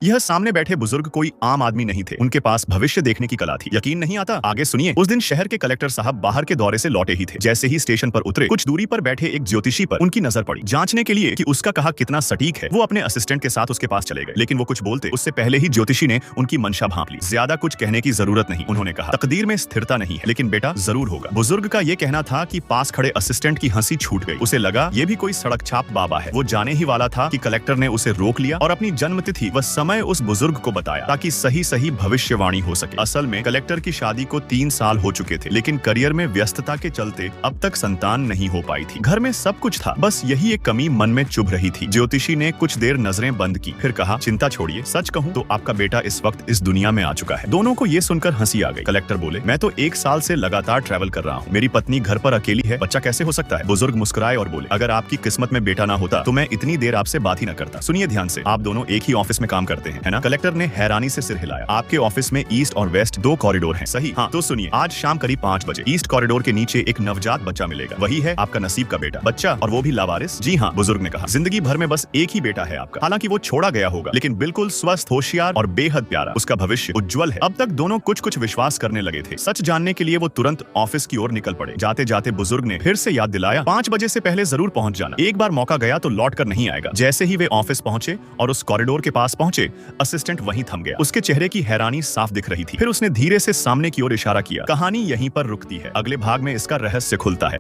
यह सामने बैठे बुजुर्ग कोई आम आदमी नहीं थे। उनके पास भविष्य देखने की कला थी। यकीन नहीं आता? आगे सुनिए। उस दिन शहर के कलेक्टर साहब बाहर के दौरे से लौटे ही थे। जैसे ही स्टेशन पर उतरे, कुछ दूरी पर बैठे एक ज्योतिषी पर उनकी नजर पड़ी। जांचने के लिए कि उसका कहा कितना सटीक है, वो अपने असिस्टेंट के साथ उसके पास चले गए। लेकिन वो कुछ बोलते उससे पहले ही ज्योतिषी ने उनकी मंशा भांप ली। ज्यादा कुछ कहने की जरूरत नहीं, उन्होंने कहा। तकदीर में स्थिरता नहीं है, लेकिन बेटा जरूर होगा। बुजुर्ग का ये कहना था कि पास खड़े असिस्टेंट की हंसी छूट गई। उसे लगा ये भी कोई सड़क छाप बाबा है। वो जाने ही वाला था कि कलेक्टर ने उसे रोक लिया और अपनी जन्म तिथि व समय उस बुजुर्ग को बताया ताकि सही सही भविष्यवाणी हो सके। असल में कलेक्टर की शादी को 3 साल हो चुके थे, लेकिन करियर में व्यस्तता के चलते अब तक संतान नहीं हो पाई थी। घर में सब कुछ था, बस यही एक कमी मन में चुभ रही थी। ज्योतिषी ने कुछ देर नजरें बंद की, फिर कहा, चिंता छोड़िए, सच कहूँ तो आपका बेटा इस वक्त इस दुनिया में आ चुका है। दोनों को ये सुनकर हंसी आ गई। कलेक्टर बोले, मैं तो 1 साल से लगातार ट्रैवल कर रहा हूँ। मेरी पत्नी घर पर अकेली है, बच्चा कैसे हो सकता है? बुजुर्ग मुस्कुराए और बोले, अगर आपकी किस्मत में बेटा ना होता तो मैं इतनी देर आपसे बात ही न करता। सुनिए ध्यान से, आप दोनों एक ही ऑफिस में काम करते हैं, है ना? कलेक्टर ने हैरानी से सिर हिलाया। आपके ऑफिस में ईस्ट और वेस्ट 2 कॉरिडोर हैं, सही? हाँ, तो सुनिए, आज शाम करीब 5 बजे ईस्ट कॉरिडोर के नीचे एक नवजात बच्चा मिलेगा। वही है आपका नसीब का बेटा। बच्चा, और वो भी लावारिस? जी हाँ, बुजुर्ग ने कहा। जिंदगी भर में बस एक ही बेटा है आपका। हालांकि वो छोड़ा गया होगा, लेकिन बिल्कुल स्वस्थ, होशियार और बेहद प्यारा। उसका भविष्य उज्जवल है। अब तक दोनों कुछ कुछ विश्वास करने लगे थे। सच जानने के लिए वो तुरंत ऑफिस की ओर निकल पड़े। जाते जाते बुजुर्ग ने फिर से याद दिलाया, 5 बजे से पहले जरूर पहुंच जाना। एक बार मौका गया तो लौट कर नहीं आएगा। जैसे ही वे ऑफिस पहुंचे और उस कॉरिडोर के पास पहुंचे, असिस्टेंट वहीं थम गया। उसके चेहरे की हैरानी साफ दिख रही थी। फिर उसने धीरे से सामने की ओर इशारा किया। कहानी यहीं पर रुकती है, अगले भाग में इसका रहस्य खुलता है।